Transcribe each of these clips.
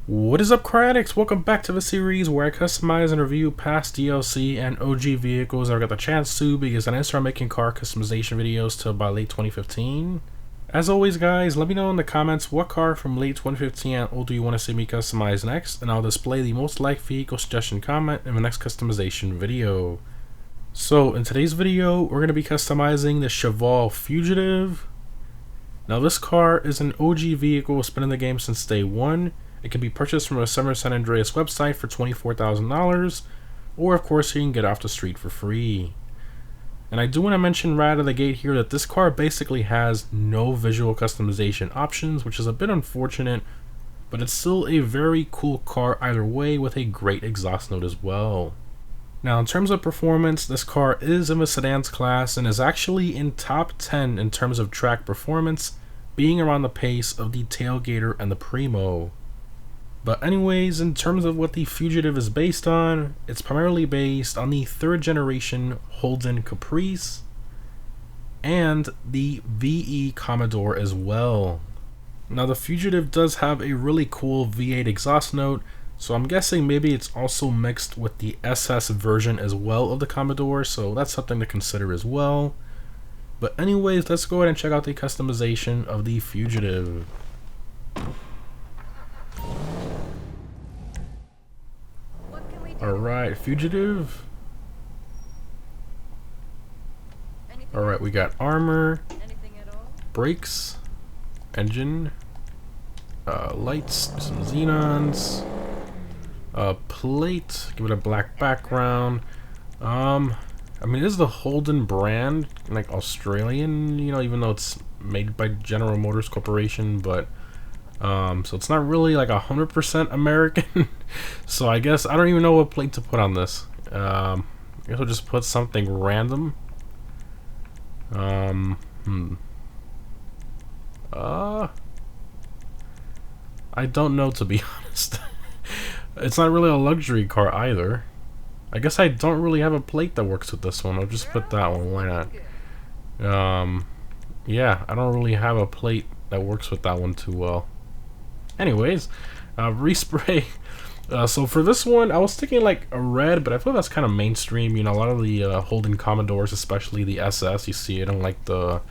What is up, car addicts? Welcome back to the series where I customize and review past DLC and OG vehicles I got the chance to, because I didn't start making car customization videos till about late 2015. As always, guys, let me know in the comments what car from late 2015 and older you want to see me customize next, and I'll display the most liked vehicle suggestion comment in the next customization video. So in today's video, we're going to be customizing the Cheval Fugitive. Now this car is an OG vehicle, it's been in the game since day one. It can be purchased from a Summer San Andreas website for $24,000, or of course you can get off the street for free. And I do want to mention right out of the gate here that this car basically has no visual customization options, which is a bit unfortunate, but it's still a very cool car either way, with a great exhaust note as well. Now in terms of performance, this car is in the sedans class and is actually in top 10 in terms of track performance, being around the pace of the Tailgater and the Primo. But anyways, in terms of what the Fugitive is based on, it's primarily based on the 3rd generation Holden Caprice and the VE Commodore as well. Now the Fugitive does have a really cool V8 exhaust note, so I'm guessing maybe it's also mixed with the SS version as well of the Commodore, so that's something to consider as well. But anyways, let's go ahead and check out the customization of the Fugitive. Alright, Fugitive. Alright, we got armor, brakes, engine, lights, some xenons, plate, give it a black background. I mean, it is the Holden brand, like Australian, you know, even though it's made by General Motors Corporation, but so it's not really like 100% American. So I guess I don't even know what plate to put on this. I guess we'll just put something random. I don't know, to be honest. It's not really a luxury car either. I guess I don't really have a plate that works with this one. I'll just put that one. Why not? Yeah, I don't really have a plate that works with that one too well. Anyways, respray. So for this one, I was thinking like a red, but I feel that's kind of mainstream. You know, a lot of the Holden Commodores, especially the SS, you see it in like the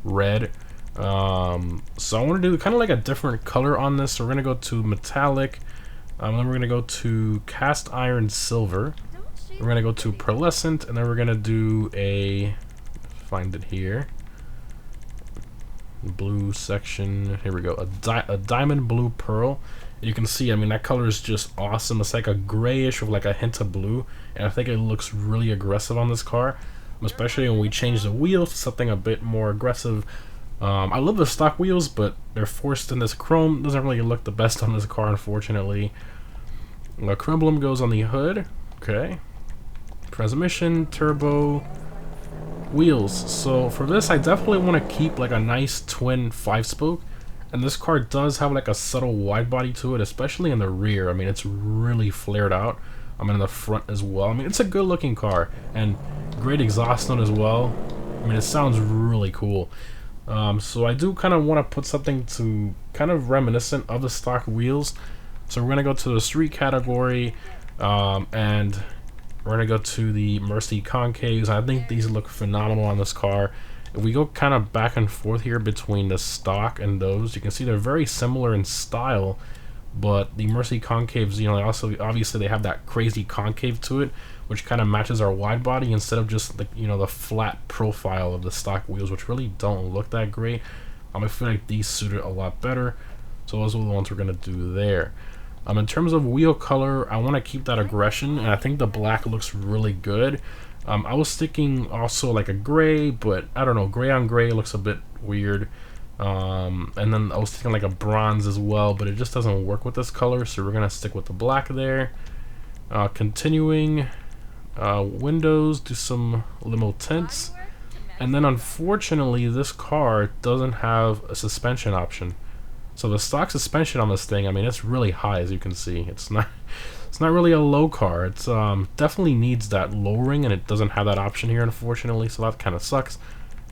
red. So I want to do kind of like a different color on this. So we're gonna go to metallic. Then we're gonna go to cast iron silver. We're gonna go to pearlescent, and then we're gonna do a, find it here, blue section. Here we go, a diamond blue pearl. And you can see, I mean, that color is just awesome. It's like a grayish with like a hint of blue, and I think it looks really aggressive on this car, especially when we change the wheels to something a bit more aggressive. I love the stock wheels, but they're forced in this chrome. Doesn't really look the best on this car, unfortunately. The chrome emblem goes on the hood. Okay, transmission, turbo, wheels. So for this, I definitely want to keep like a nice twin 5-spoke, and this car does have like a subtle wide body to it, especially in the rear. I mean, it's really flared out. I mean, in the front as well. I mean, it's a good looking car, and great exhaust note as well. I mean, it sounds really cool. So I do kind of want to put something to kind of reminiscent of the stock wheels. So we're gonna go to the street category, and we're gonna go to the Mercy concaves. I think these look phenomenal on this car. If we go kind of back and forth here between the stock and those, you can see they're very similar in style, but the Mercy concaves, you know, also obviously they have that crazy concave to it, which kind of matches our wide body instead of just the, you know, the flat profile of the stock wheels, which really don't look that great. I feel like these suit it a lot better. So those are the ones we're gonna do there. In terms of wheel color, I want to keep that aggression, and I think the black looks really good. I was thinking also like a gray, but I don't know, gray on gray looks a bit weird. And then I was thinking like a bronze as well, but it just doesn't work with this color, so we're gonna stick with the black there. Continuing, windows, do some limo tints, and then unfortunately this car doesn't have a suspension option. So the stock suspension on this thing, I mean, it's really high, as you can see. It's not really a low car. It's definitely needs that lowering, and it doesn't have that option here, unfortunately. So that kind of sucks.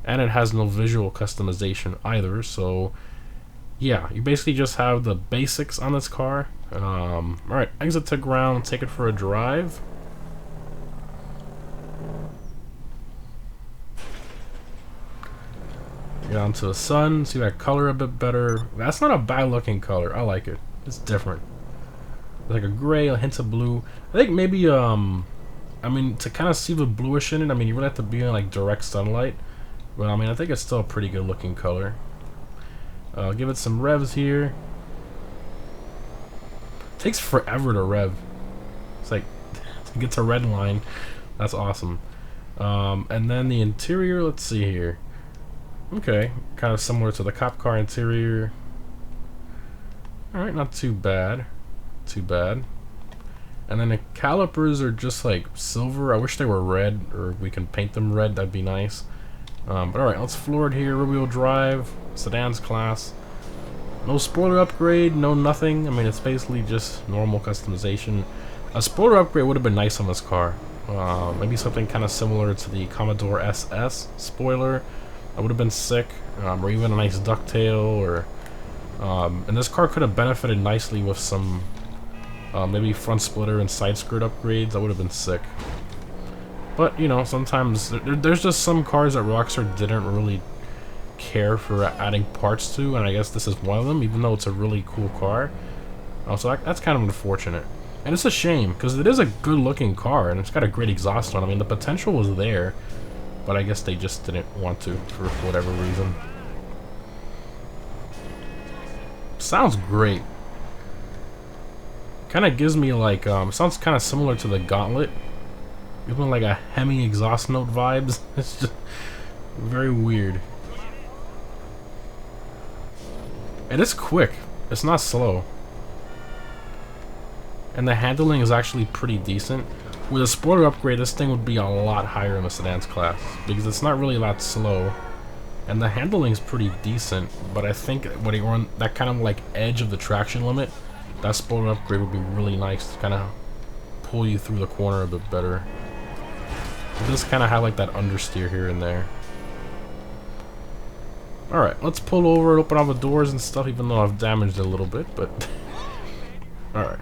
And it has no visual customization either. So yeah, you basically just have the basics on this car. Alright, exit to ground, take it for a drive. Get onto the sun, see that color a bit better. That's not a bad looking color, I like it. It's different. It's like a gray, a hint of blue. I think maybe, I mean, to kind of see the bluish in it, I mean, you really have to be in like direct sunlight. But I mean, I think it's still a pretty good looking color. Give it some revs here. Takes forever to rev. It's like to get to red line. That's awesome. And then the interior, let's see here. Okay, kind of similar to the cop car interior. Alright, not too bad. Too bad. And then the calipers are just like silver. I wish they were red, or we can paint them red, that'd be nice. But alright, let's floor it here. Rear wheel drive, sedans class. No spoiler upgrade, no nothing. I mean, it's basically just normal customization. A spoiler upgrade would have been nice on this car. Maybe something kind of similar to the Commodore SS spoiler. That would have been sick. Or even a nice ducktail. Or, and this car could have benefited nicely with some maybe front splitter and side skirt upgrades. That would have been sick. But, you know, sometimes there's just some cars that Rockstar didn't really care for adding parts to, and I guess this is one of them, even though it's a really cool car. So that's kind of unfortunate. And it's a shame, because it is a good looking car, and it's got a great exhaust on. I mean, the potential was there, but I guess they just didn't want to, for whatever reason. Sounds great. Kind of gives me like, sounds kind of similar to the Gauntlet. Even like a Hemi exhaust note vibes. It's just very weird. And it's quick. It's not slow. And the handling is actually pretty decent. With a spoiler upgrade, this thing would be a lot higher in the sedans class, because it's not really that slow. And the handling is pretty decent, but I think when you're on that kind of like edge of the traction limit, that spoiler upgrade would be really nice to kind of pull you through the corner a bit better. It does kind of have like that understeer here and there. Alright, let's pull over and open all the doors and stuff, even though I've damaged it a little bit, but... Alright.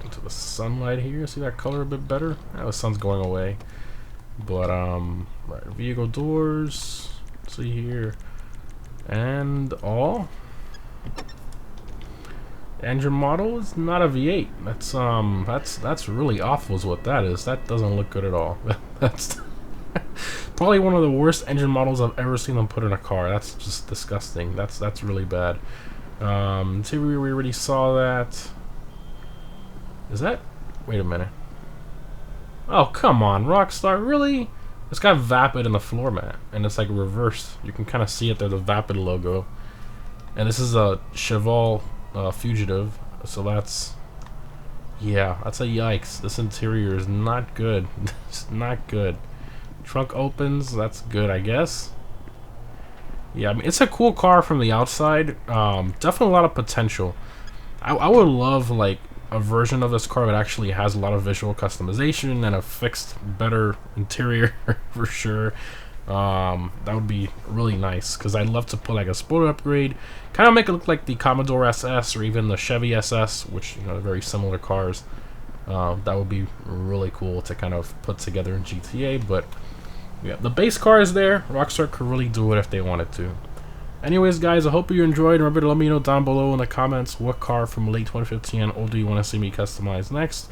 Into the sunlight here, see that color a bit better? Yeah, the sun's going away. But, right, vehicle doors, let's see here. And all. Engine model is not a V8. That's really awful is what that is. That doesn't look good at all. That's... probably one of the worst engine models I've ever seen them put in a car. That's just disgusting. That's really bad. Interior, we already saw that. Is that... wait a minute. Oh, come on, Rockstar, really? It's got Vapid in the floor mat, and it's like reversed. You can kind of see it there, the Vapid logo. And this is a Cheval Fugitive, so that's... yeah, that's a yikes. This interior is not good. It's not good. Trunk opens, that's good, I guess. Yeah, I mean, it's a cool car from the outside. Definitely a lot of potential. I would love, like, a version of this car that actually has a lot of visual customization and a fixed, better interior, for sure. That would be really nice, because I'd love to put, like, a spoiler upgrade. Kind of make it look like the Commodore SS or even the Chevy SS, which, you know, are very similar cars. That would be really cool to kind of put together in GTA, but... yeah, the base car is there. Rockstar could really do it if they wanted to. Anyways, guys, I hope you enjoyed. Remember to let me know down below in the comments what car from late 2015 and older you want to see me customize next.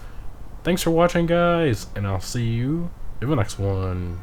Thanks for watching, guys, and I'll see you in the next one.